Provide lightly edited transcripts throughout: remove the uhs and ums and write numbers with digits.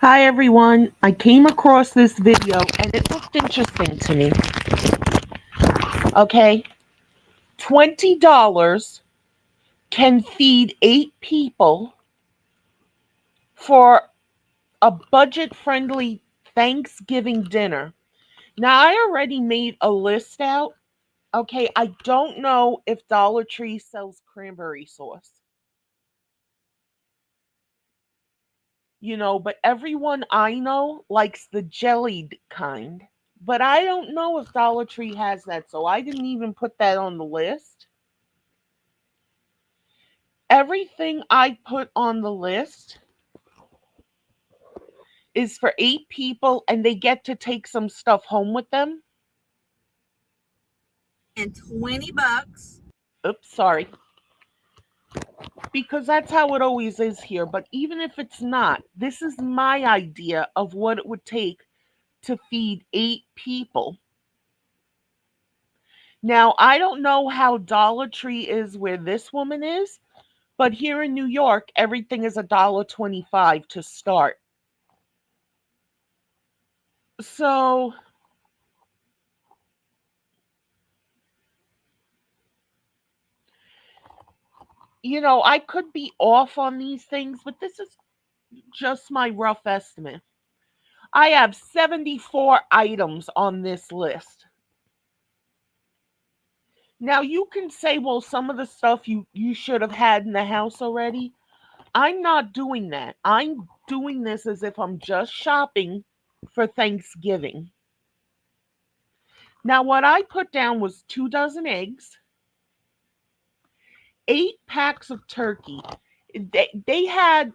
Hi everyone, I came across this video and it looked interesting to me. Okay, $20 can feed 8 people for a budget friendly Thanksgiving dinner. Now, I already made a list out. Okay, I don't know if Dollar Tree sells cranberry sauce, but everyone I know likes the jellied kind. But I don't know if Dollar Tree has that, so I didn't even put that on the list. Everything I put on the list is for 8 people and they get to take some stuff home with them. And $20. Oops, sorry. Because that's how it always is here. But even if it's not, this is my idea of what it would take to feed 8 people. Now, I don't know how Dollar Tree is where this woman is, but here in New York, everything is $1.25 to start. So, I could be off on these things, but this is just my rough estimate. I have 74 items on this list. Now you can say, well, some of the stuff you should have had in the house already. I'm not doing that. I'm doing this as if I'm just shopping for Thanksgiving. Now what I put down was 2 dozen eggs, 8 packs of turkey. They had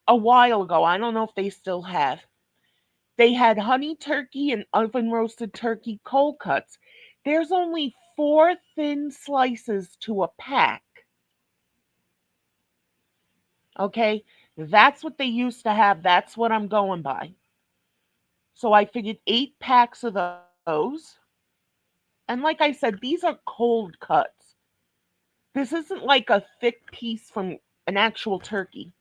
a while ago. I don't know if they still have. They had honey turkey and oven roasted turkey cold cuts. There's only 4 thin slices to a pack. Okay? That's what they used to have. That's what I'm going by. So I figured 8 packs of those. And like I said, these are cold cuts. This isn't like a thick piece from an actual turkey.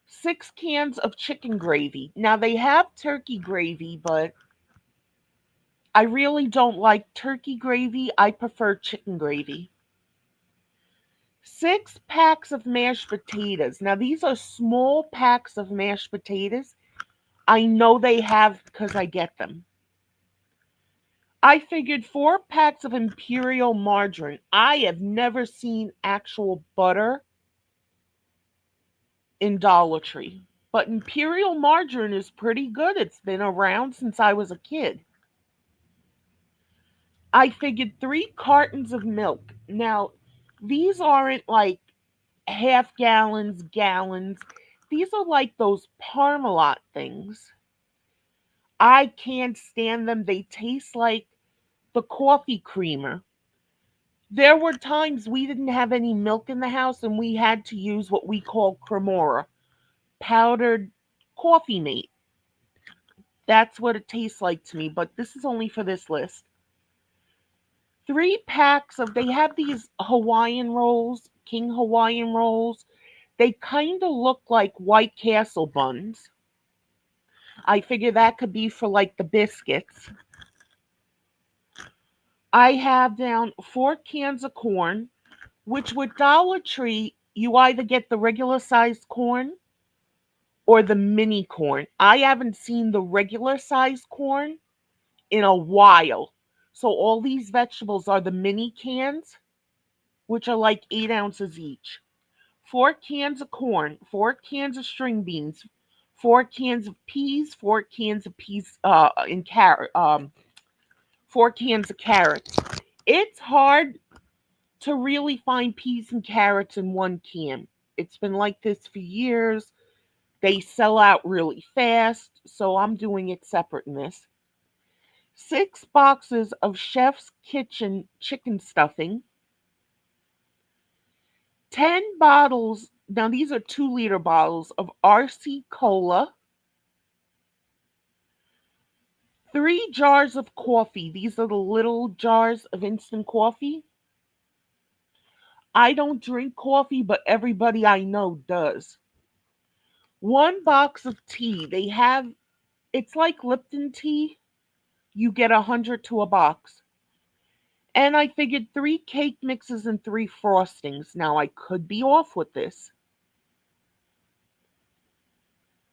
6 cans of chicken gravy. Now they have turkey gravy, but I really don't like turkey gravy. I prefer chicken gravy. 6 packs of mashed potatoes. Now, these are small packs of mashed potatoes. I know they have because I get them. I figured 4 packs of imperial margarine. I have never seen actual butter in Dollar Tree, but imperial margarine is pretty good. It's been around since I was a kid. I figured 3 cartons of milk. Now, these aren't like half gallons, gallons. These are like those Parmalat things. I can't stand them. They taste like the coffee creamer. There were times we didn't have any milk in the house and we had to use what we call cremora, powdered coffee mate. That's what it tastes like to me, but this is only for this list. 3 packs of, they have these Hawaiian rolls, King Hawaiian rolls. They kind of look like White Castle buns. I figure that could be for like the biscuits. I have down 4 cans of corn, which with Dollar Tree, you either get the regular sized corn or the mini corn. I haven't seen the regular sized corn in a while. So all these vegetables are the mini cans, which are like 8 ounces each. 4 cans of corn, 4 cans of string beans, 4 cans of peas, 4 cans of peas in carrot, 4 cans of carrots. It's hard to really find peas and carrots in 1 can. It's been like this for years. They sell out really fast, so I'm doing it separate in this. 6 boxes of Chef's Kitchen chicken stuffing, 10 bottles. Now, these are 2-liter bottles of RC Cola, 3 jars of coffee. These are the little jars of instant coffee. I don't drink coffee, but everybody I know does. One box of tea. It's like Lipton tea. You get 100 to a box. And I figured 3 cake mixes and 3 frostings. Now I could be off with this.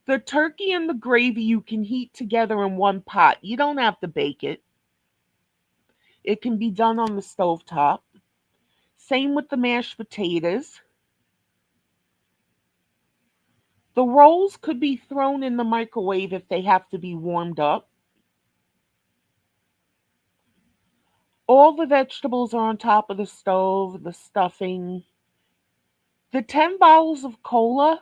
The turkey and the gravy you can heat together in one pot. You don't have to bake it. It can be done on the stovetop. Same with the mashed potatoes. The rolls could be thrown in the microwave if they have to be warmed up. All the vegetables are on top of the stove, the stuffing. The 10 bottles of cola,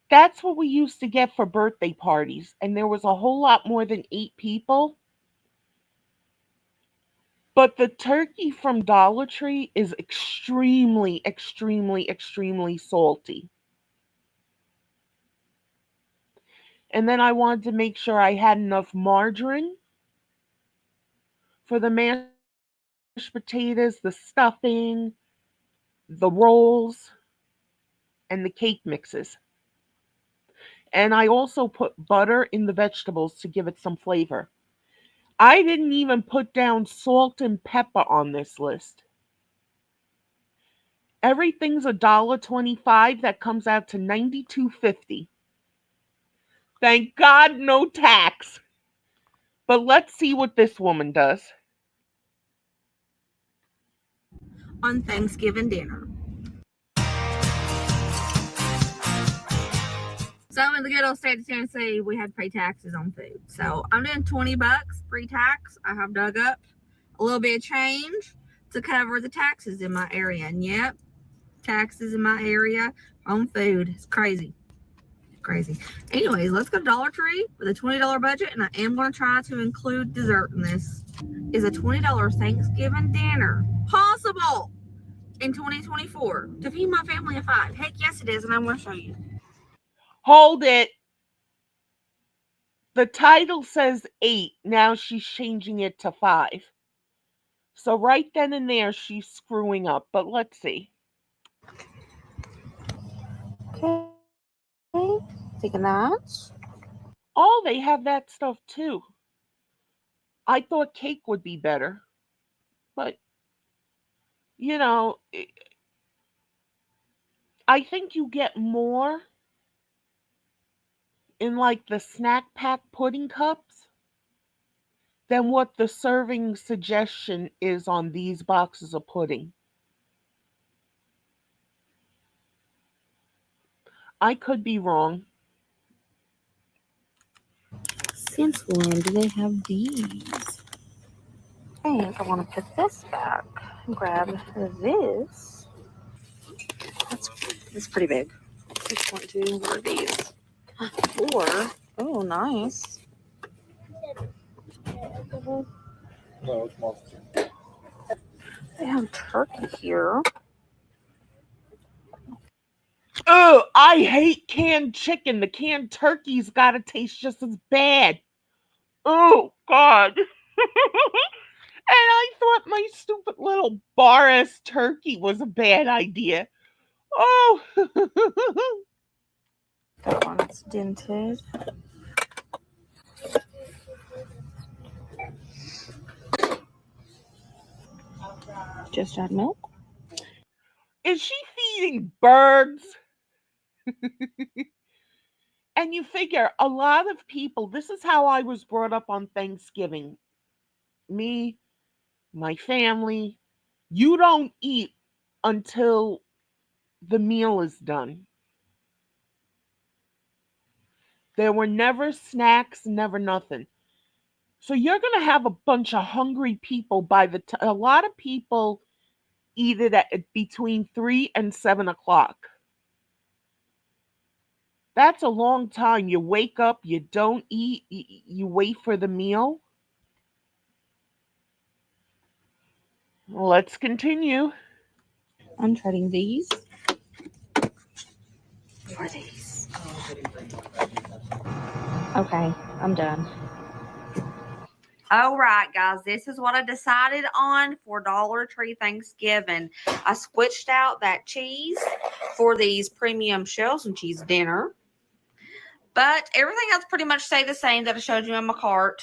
that's what we used to get for birthday parties, and there was a whole lot more than 8 people. But the turkey from Dollar Tree is extremely, extremely, extremely salty. And then I wanted to make sure I had enough margarine for the mashed potatoes, the stuffing, the rolls, and the cake mixes. And I also put butter in the vegetables to give it some flavor. I didn't even put down salt and pepper on this list. Everything's $1.25. That comes out to $92.50. Thank God, no tax. But let's see what this woman does. On Thanksgiving dinner. So in the good old state of Tennessee, we had to pay taxes on food. So I'm doing $20 pre-tax. I have dug up a little bit of change to cover the taxes in my area. And yep, taxes in my area on food. It's crazy. Crazy. Anyways, let's go to Dollar Tree with a $20 budget, and I am going to try to include dessert in this. Is a $20 Thanksgiving dinner possible in 2024 to feed my family of 5? Heck yes it is, and I want to show you. Hold it. The title says 8. Now she's changing it to 5. So right then and there, she's screwing up. But let's see. Okay. Taking that. Oh, they have that stuff too. I thought cake would be better. But, you know, I think you get more in like the snack pack pudding cups than what the serving suggestion is on these boxes of pudding. I could be wrong. Since when do they have these? I think I want to put this back and grab this. That's pretty big. 6.2. What are these? 4. Oh, nice. No, it's more. They have turkey here. Oh, I hate canned chicken. The canned turkey's gotta taste just as bad. Oh, God. And I thought my stupid little bar-ass turkey was a bad idea. Oh. That one's dented. Just add milk. Is she feeding birds? And you figure a lot of people, this is how I was brought up on Thanksgiving. Me, my family, you don't eat until the meal is done. There were never snacks, never nothing. So you're going to have a bunch of hungry people by the time. A lot of people eat it at between 3 and 7 o'clock. That's a long time. You wake up, you don't eat, you wait for the meal. Let's continue. I'm trading these for these. Okay, I'm done. All right, guys, this is what I decided on for Dollar Tree Thanksgiving. I switched out that cheese for these premium shells and cheese dinner. But everything else pretty much stayed the same that I showed you in my cart.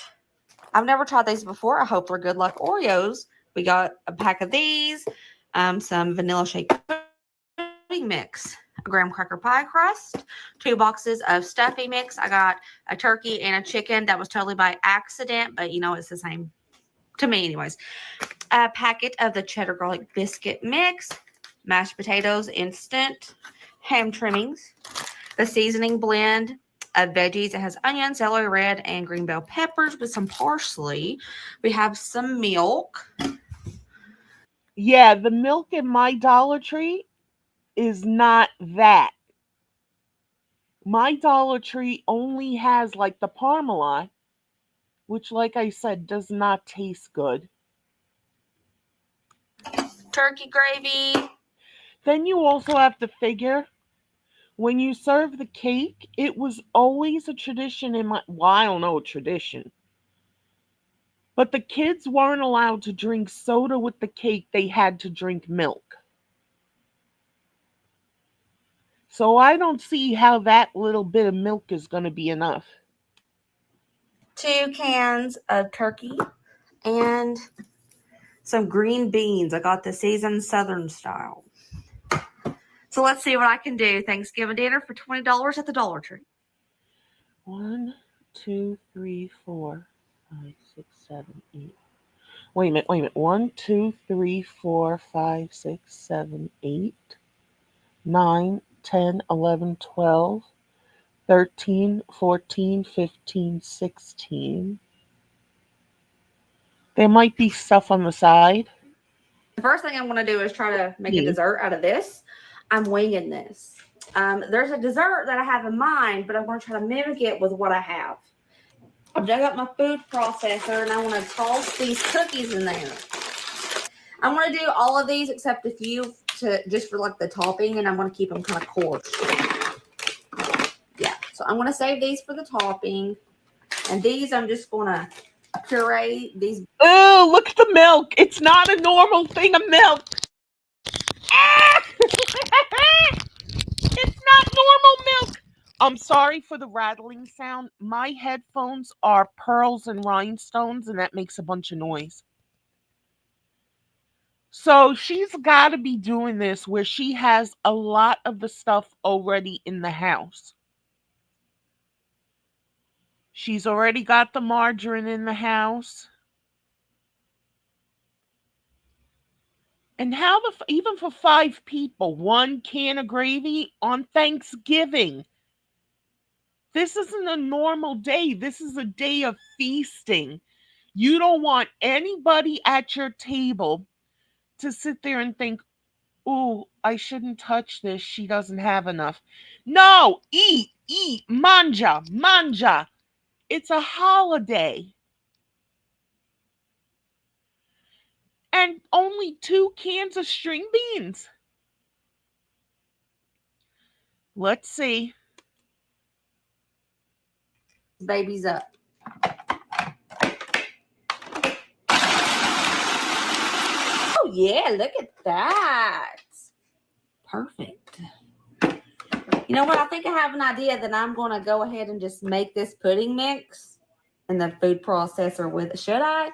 I've never tried these before. I hope they're good like Oreos. We got a pack of these, some vanilla shake pudding mix, a graham cracker pie crust, 2 boxes of stuffy mix. I got a turkey and a chicken. That was totally by accident, but you know, it's the same to me anyways. A packet of the cheddar garlic biscuit mix, mashed potatoes instant, ham trimmings, the seasoning blend of veggies. It has onion, celery, red, and green bell peppers with some parsley. We have some milk. Yeah, the milk in my Dollar Tree is not that. My Dollar Tree only has like the Parmalat, which, like I said, does not taste good. Turkey gravy. Then you also have to figure when you serve the cake, it was always a tradition in my, well, I don't know, tradition. But the kids weren't allowed to drink soda with the cake, they had to drink milk. So I don't see how that little bit of milk is going to be enough. 2 cans of turkey and some green beans. I got the seasoned Southern style. So let's see what I can do. Thanksgiving dinner for $20 at the Dollar Tree. 1, 2, 3, 4, 5, 6, 7, 8. Wait a minute. 1, 2, 3, 4, 5, 6, 7, 8, 9, 10, 11, 12, 13, 14, 15, 16. There might be stuff on the side. The first thing I'm going to do is try to make a dessert out of this. I'm winging this. There's a dessert that I have in mind, but I'm going to try to mimic it with what I have. I've dug up my food processor and I want to toss these cookies in there. I'm going to do all of these except a few just for like the topping, and I'm going to keep them kind of coarse. Yeah, so I'm going to save these for the topping, and these I'm just going to puree these. Oh, look at the milk. It's not a normal thing of milk. Ah! It's not normal milk. I'm sorry for the rattling sound. My headphones are pearls and rhinestones, and that makes a bunch of noise. So she's got to be doing this where she has a lot of the stuff already in the house. She's already got the margarine in the house. And how even for 5 people, 1 can of gravy on Thanksgiving? This isn't a normal day. This is a day of feasting. You don't want anybody at your table to sit there and think, "Ooh, I shouldn't touch this. She doesn't have enough." No, eat, manja. It's a holiday. And only 2 cans of string beans. Let's see. Babies up. Oh yeah, look at that. Perfect. You know what? I think I have an idea that I'm going to go ahead and just make this pudding mix in the food processor with it. Should I?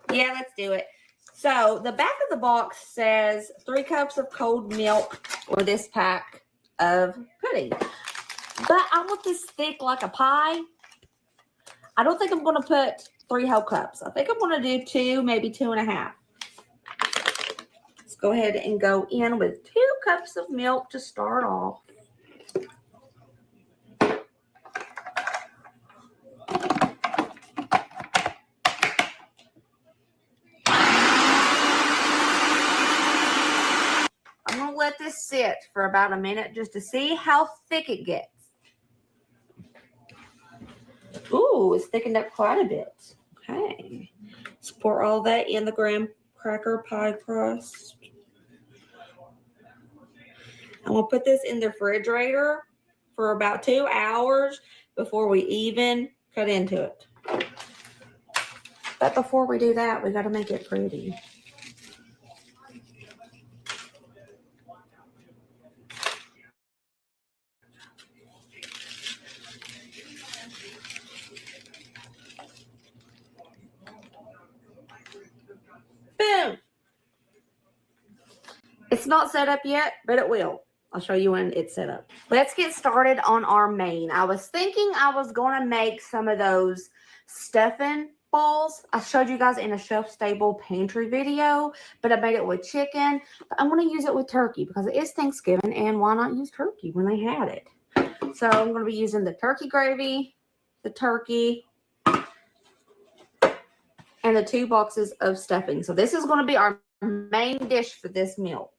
Yeah, let's do it. So the back of the box says 3 cups of cold milk or this pack of pudding. But I want this thick like a pie. I don't think I'm going to put 3 whole cups. I think I'm going to do 2, maybe 2.5. Let's go ahead and go in with 2 cups of milk to start off. I'm going to let this sit for about a minute just to see how thick it gets. Ooh, it's thickened up quite a bit. Okay. Let's pour all that in the graham cracker pie crust. I'm going to put this in the refrigerator for about 2 hours before we even cut into it. But before we do that, we got to make it pretty. Boom! It's not set up yet, but it will. I'll show you when it's set up. Let's get started on our main. I was thinking I was going to make some of those stuffing balls. I showed you guys in a shelf-stable pantry video, but I made it with chicken. But I'm going to use it with turkey because it is Thanksgiving, and why not use turkey when they had it? So I'm going to be using the turkey gravy, the turkey, and the 2 boxes of stuffing. So this is going to be our main dish for this meal.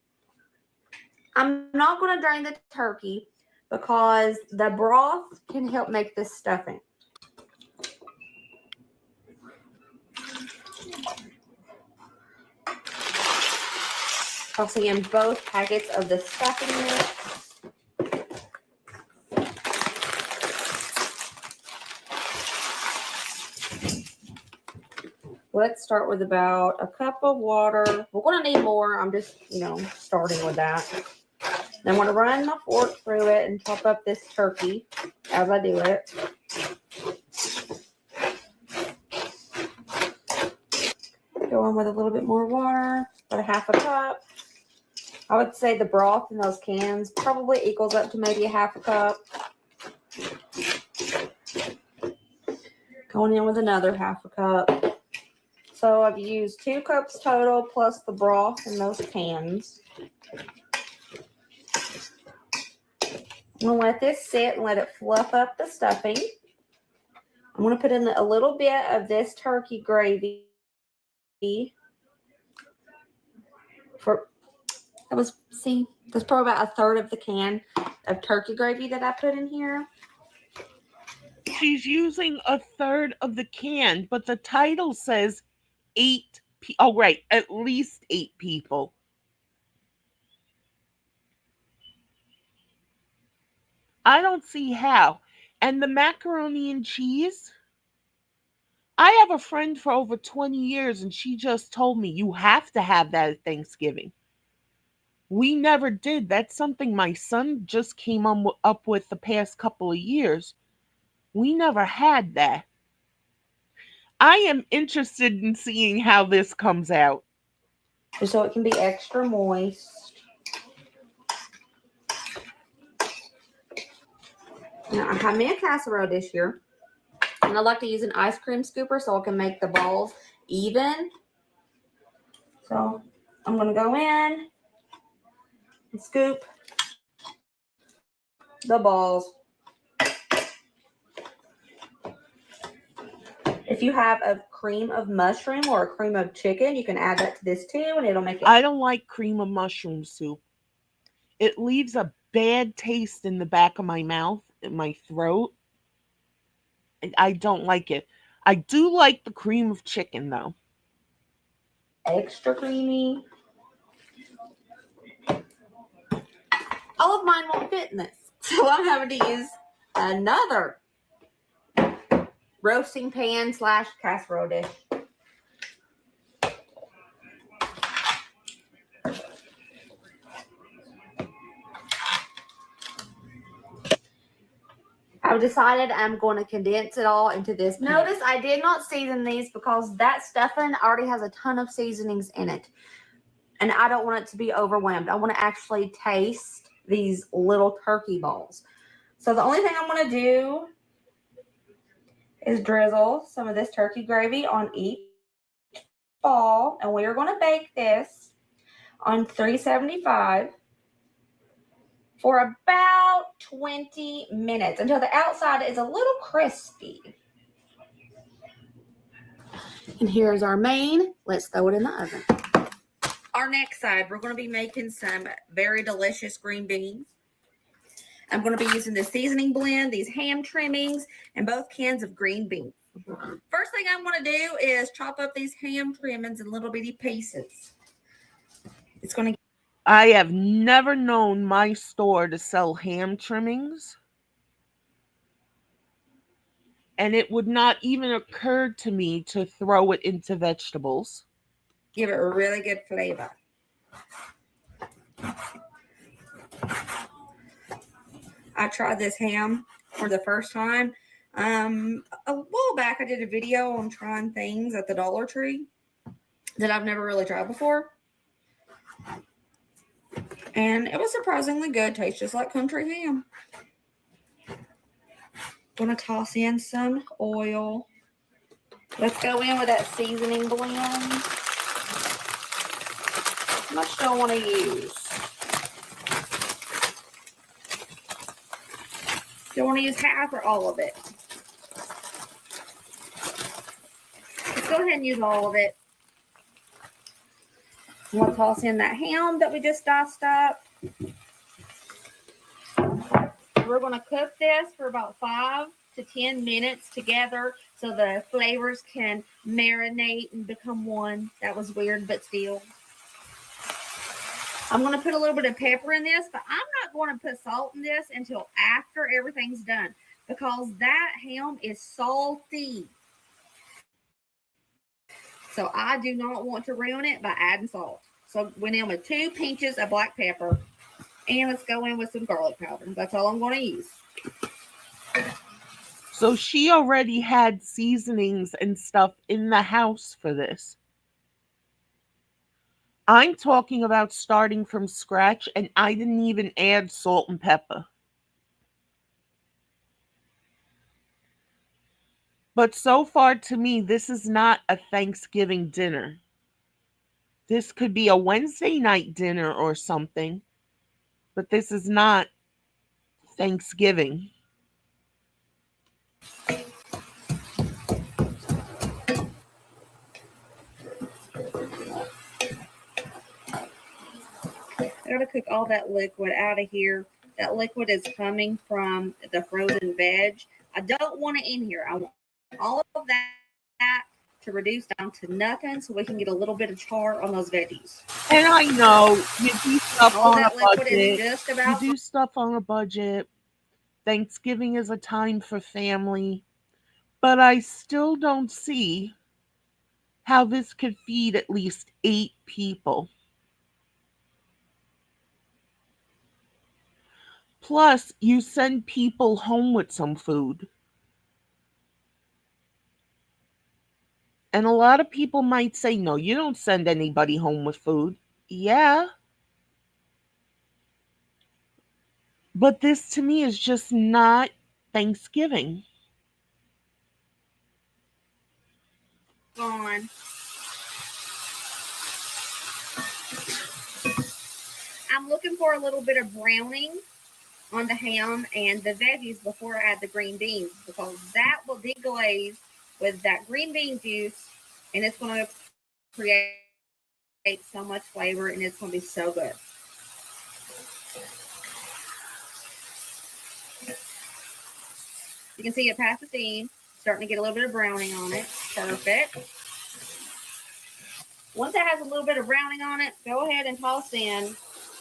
I'm not going to drain the turkey because the broth can help make this stuffing. Tossing in both packets of the stuffing mix. Let's start with about a cup of water. We're going to need more. I'm just, starting with that. Then I'm going to run my fork through it and chop up this turkey as I do it. Go in with a little bit more water, about a 1/2 cup. I would say the broth in those cans probably equals up to maybe a 1/2 cup. Going in with another 1/2 cup. So I've used 2 cups total plus the broth in those cans. I'm going to let this sit and let it fluff up the stuffing. I'm going to put in a little bit of this turkey gravy. That's probably about 1/3 of the can of turkey gravy that I put in here. She's using 1/3 of the can, but the title says 8 people. Oh, right, at least 8 people. I don't see how. And the macaroni and cheese? I have a friend for over 20 years, and she just told me you have to have that at Thanksgiving. We never did. That's something my son just came up with the past couple of years. We never had that. I am interested in seeing how this comes out. Just so it can be extra moist. Now I have me a casserole dish here. And I like to use an ice cream scooper so I can make the balls even. So I'm going to go in and scoop the balls. If you have a cream of mushroom or a cream of chicken, you can add that to this too, and it'll make it. I don't like cream of mushroom soup. It leaves a bad taste in the back of my mouth, in my throat. I don't like it. I do like the cream of chicken, though. Extra creamy. All of mine won't fit in this, so I'm having to use another roasting pan / casserole dish. I've decided I'm going to condense it all into this pan. Notice I did not season these because that stuffing already has a ton of seasonings in it. And I don't want it to be overwhelmed. I want to actually taste these little turkey balls. So the only thing I'm going to do is drizzle some of this turkey gravy on each ball. And we are going to bake this on 375 for about 20 minutes until the outside is a little crispy. And here's our main. Let's throw it in the oven. Our next side, we're going to be making some very delicious green beans. I'm going to be using the seasoning blend, these ham trimmings, and both cans of green beans. First thing I'm going to do is chop up these ham trimmings in little bitty pieces. It's going to. I have never known my store to sell ham trimmings. and it would not even occur to me to throw it into vegetables. Give it a really good flavor. I tried this ham for the first time. A while back, I did a video on trying things at the Dollar Tree that I've never really tried before. And it was surprisingly good. Tastes just like country ham. Gonna toss in some oil. Let's go in with that seasoning blend. How much do I want to use? Do you want to use half or all of it? Let's go ahead and use all of it. I'm going to toss in that ham that we just diced up. We're going to cook this for about 5 to 10 minutes together so the flavors can marinate and become one. That was weird, but still. I'm going to put a little bit of pepper in this, but I'm not going to put salt in this until after everything's done because that ham is salty. So I do not want to ruin it by adding salt. So went in with 2 pinches of black pepper, and let's go in with some garlic powder. That's all I'm going to use. So she already had seasonings and stuff in the house for this. I'm talking about starting from scratch, and I didn't even add salt and pepper. But so far to me, this is not a Thanksgiving dinner. This could be a Wednesday night dinner or something, but this is not Thanksgiving. I gotta cook all that liquid out of here. That liquid is coming from the frozen veg. I don't want it in here. I want all of that to reduce down to nothing so we can get a little bit of char on those veggies. And I know you do stuff All on a that liquid budget. is just about You do stuff on a budget. Thanksgiving is a time for family. But I still don't see how this could feed at least 8 people. Plus, you send people home with some food. And a lot of people might say, no, you don't send anybody home with food. Yeah. But this to me is just not Thanksgiving. gone. I'm looking for a little bit of browning on the ham and the veggies before I add the green beans because that will deglaze with that green bean juice and it's going to create so much flavor and it's going to be so good. You can see it past the steam, starting to get a little bit of browning on it. Perfect. Once it has a little bit of browning on it, go ahead and toss in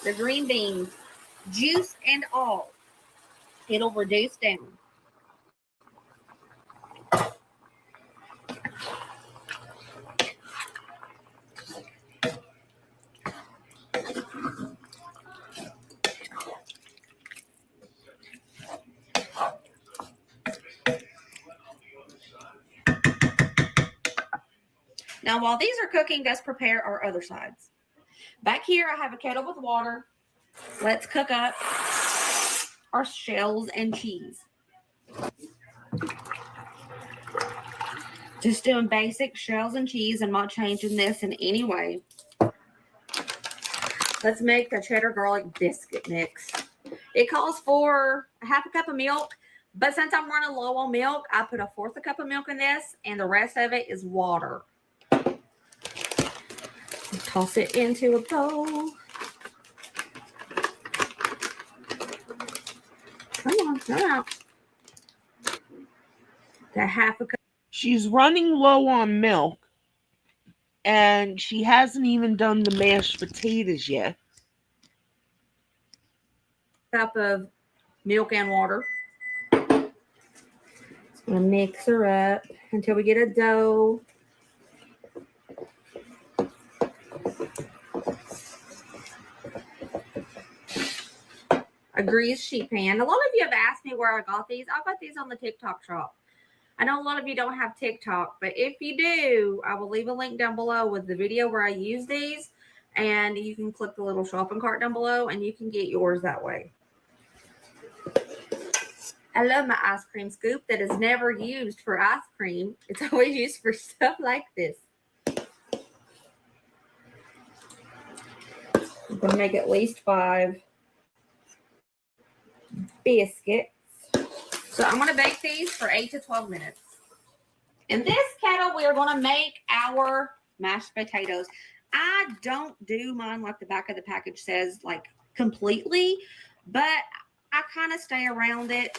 the green beans, juice and all. It'll reduce down. Now, while these are cooking, let's prepare our other sides. Back here, I have a kettle with water. Let's cook up our shells and cheese. Just doing basic shells and cheese. I'm not changing this in any way. Let's make the cheddar garlic biscuit mix. It calls for a half a cup of milk, but since I'm running low on milk, I put 1/4 cup of milk in this, and the rest of it is water. Toss it into a bowl. Come on, come out. That half a cup. She's running low on milk, and she hasn't even done the mashed potatoes yet. Cup of milk and water. I'm gonna mix her up until we get a dough. A greased sheet pan. A lot of you have asked me where I got these. I got these on the TikTok shop. I know a lot of you don't have TikTok, but if you do, I will leave a link down below with the video where I use these, and you can click the little shopping cart down below and you can get yours that way. I love my ice cream scoop that is never used for ice cream. It's always used for stuff like this. I'm going to make at least 5 biscuits. So I'm going to bake these for 8 to 12 minutes. In this kettle, we are going to make our mashed potatoes. I don't do mine like the back of the package says, like completely, but I kind of stay around it.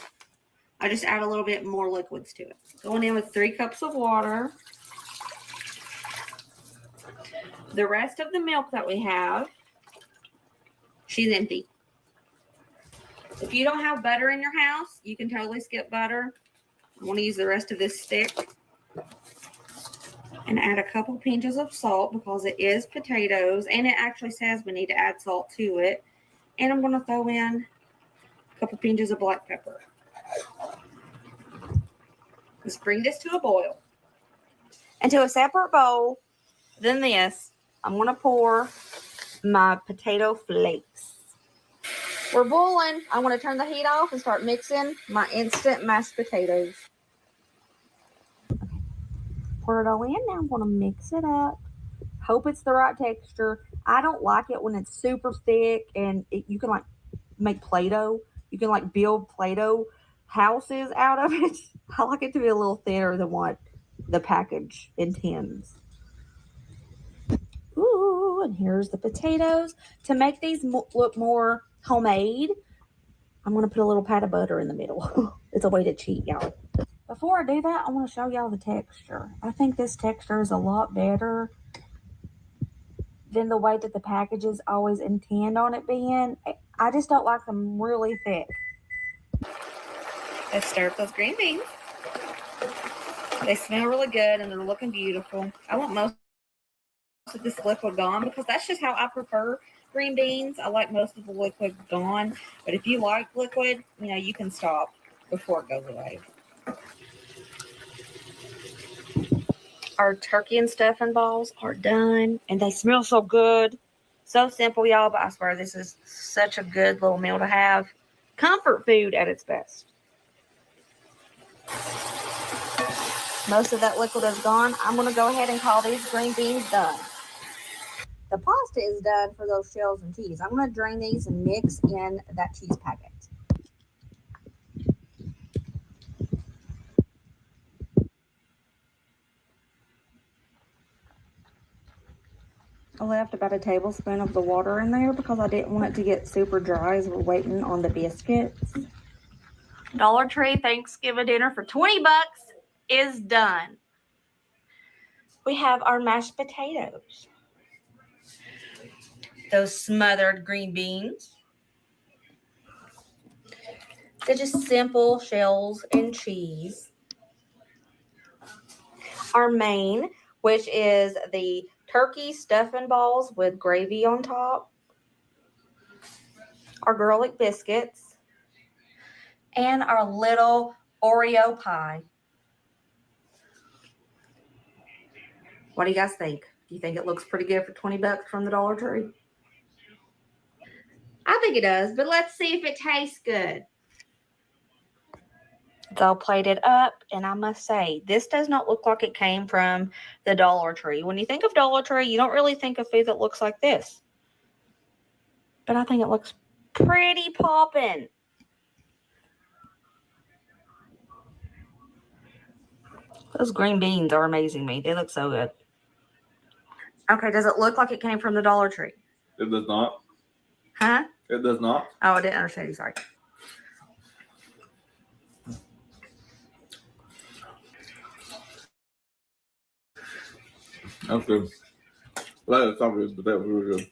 I just add a little bit more liquids to it. Going in with 3 cups of water. The rest of the milk that we have, she's empty. If you don't have butter in your house, you can totally skip butter. I want to use the rest of this stick. And add a couple pinches of salt because it is potatoes. And it actually says we need to add salt to it. And I'm going to throw in a couple pinches of black pepper. Let's bring this to a boil. Into a separate bowl. Then this, I'm going to pour my potato flakes. We're boiling. I want to turn the heat off and start mixing my instant mashed potatoes. Pour it all in. Now I'm going to mix it up. Hope it's the right texture. I don't like it when it's super thick and you can like make Play-Doh. You can like build Play-Doh houses out of it. I like it to be a little thinner than what the package intends. Ooh, and here's the potatoes. To make these look more homemade, I'm going to put a little pat of butter in the middle. It's a way to cheat, y'all. Before I do that, I want to show y'all the texture. I think this texture is a lot better than the way that the packages always intend on it being. I just don't like them really thick. Let's stir up those green beans. They smell really good and they're looking beautiful. I want most of this liquid gone because that's just how I prefer green beans. I like most of the liquid gone. But if you like liquid, you know, you can stop before it goes away. Our turkey and stuffing balls are done and they smell so good. So simple, y'all, but I swear this is such a good little meal to have. Comfort food at its best. Most of that liquid is gone. I'm going to go ahead and call these green beans done. The pasta is done for those shells and cheese. I'm going to drain these and mix in that cheese packet. I left about a tablespoon of the water in there because I didn't want it to get super dry as we're waiting on the biscuits. Dollar Tree Thanksgiving dinner for 20 bucks is done. We have our mashed potatoes. Those smothered green beans. They're just simple shells and cheese. Our main, which is the turkey stuffing balls with gravy on top. Our garlic biscuits. And our little Oreo pie. What do you guys think? Do you think it looks pretty good for 20 bucks from the Dollar Tree? I think it does, but let's see if it tastes good. It's all plated up, and I must say, this does not look like it came from the Dollar Tree. When you think of Dollar Tree, you don't really think of food that looks like this. But I think it looks pretty poppin'. Those green beans are amazing me. They look so good. Okay, does it look like it came from the Dollar Tree? It does not. Huh? It does not. Oh, I didn't understand you. Sorry. That's good. Well, that's not good, but that was really good.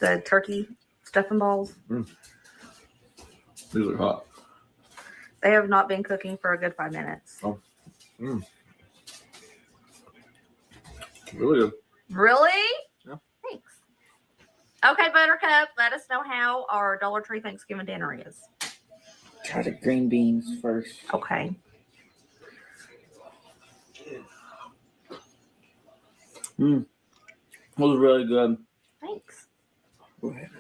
The turkey stuffing balls. These are hot. They have not been cooking for a good 5 minutes. Oh. Really good. Really? Yeah. Thanks. Okay, Buttercup, let us know how our Dollar Tree Thanksgiving dinner is. Try the green beans first. Okay. It was really good. Thanks. Go ahead.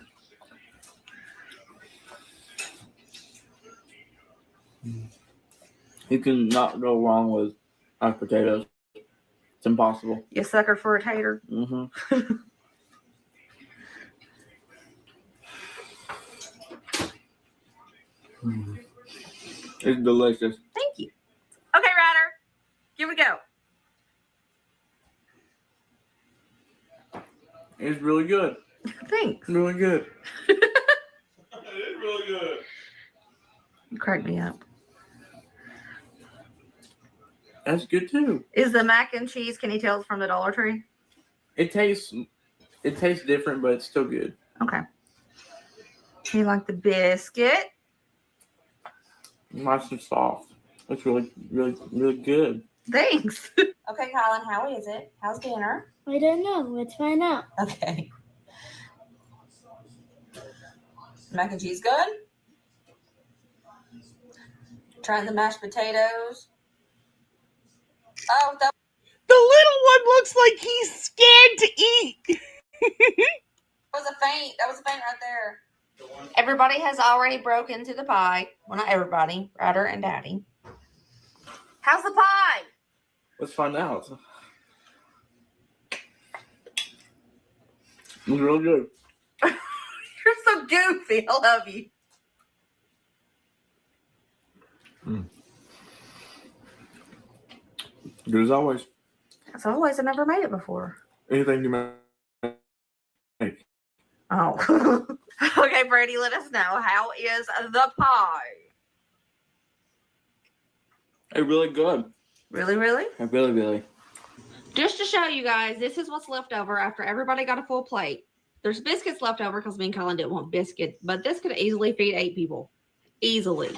You can not go wrong with mashed potatoes. It's impossible. You sucker for a tater. Mm-hmm. It's delicious. Thank you. Okay, Ryder. Here we go. It's really good. Thanks. Really good. It is really good. You cracked me up. That's good too. Is the mac and cheese, can you tell it's from the Dollar Tree? It tastes different, but it's still good. Okay. You like the biscuit? Nice and soft. It's really, really, really good. Thanks. Okay, Colin, how is it? How's dinner? I don't know. Let's find out. Okay. Mac and cheese good? Trying the mashed potatoes. Oh, that The little one looks like he's scared to eat. was a feint. That was a feint right there. Everybody has already broken into the pie. Well, not everybody. Ryder and Daddy. How's the pie? Let's find out. It's real good. You're so goofy. I love you. Good as always. As always, I never made it before. Anything you make. Oh. Okay, Brady, let us know. How is the pie? It's really good. Really, really? Really, really. Just to show you guys, this is what's left over after everybody got a full plate. There's biscuits left over because me and Colin didn't want biscuits, but this could easily feed 8 people. Easily.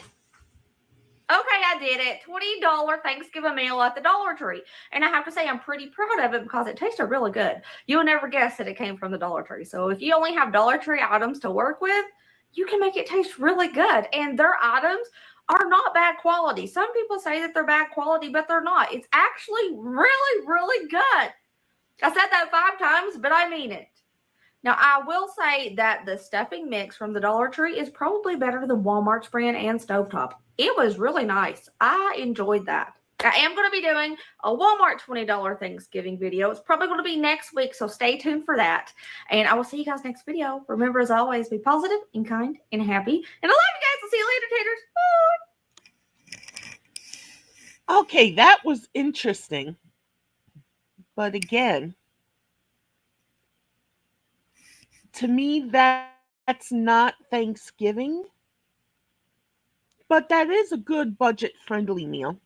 Okay, I did it. $20 Thanksgiving meal at the Dollar Tree. And I have to say, I'm pretty proud of it because it tasted really good. You would never guess that it came from the Dollar Tree. So if you only have Dollar Tree items to work with, you can make it taste really good. And their items are not bad quality. Some people say that they're bad quality, but they're not. It's actually really, really good. I said that 5 times, but I mean it. Now, I will say that the stuffing mix from the Dollar Tree is probably better than Walmart's brand and Stovetop. It was really nice. I enjoyed that. I am going to be doing a Walmart $20 Thanksgiving video. It's probably going to be next week, so stay tuned for that. And I will see you guys next video. Remember, as always, be positive and kind and happy. And I love you guys. I'll see you later, taters. Bye. Okay, that was interesting. But again, to me, that's not Thanksgiving. But that is a good budget-friendly meal.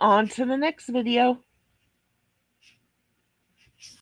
On to the next video.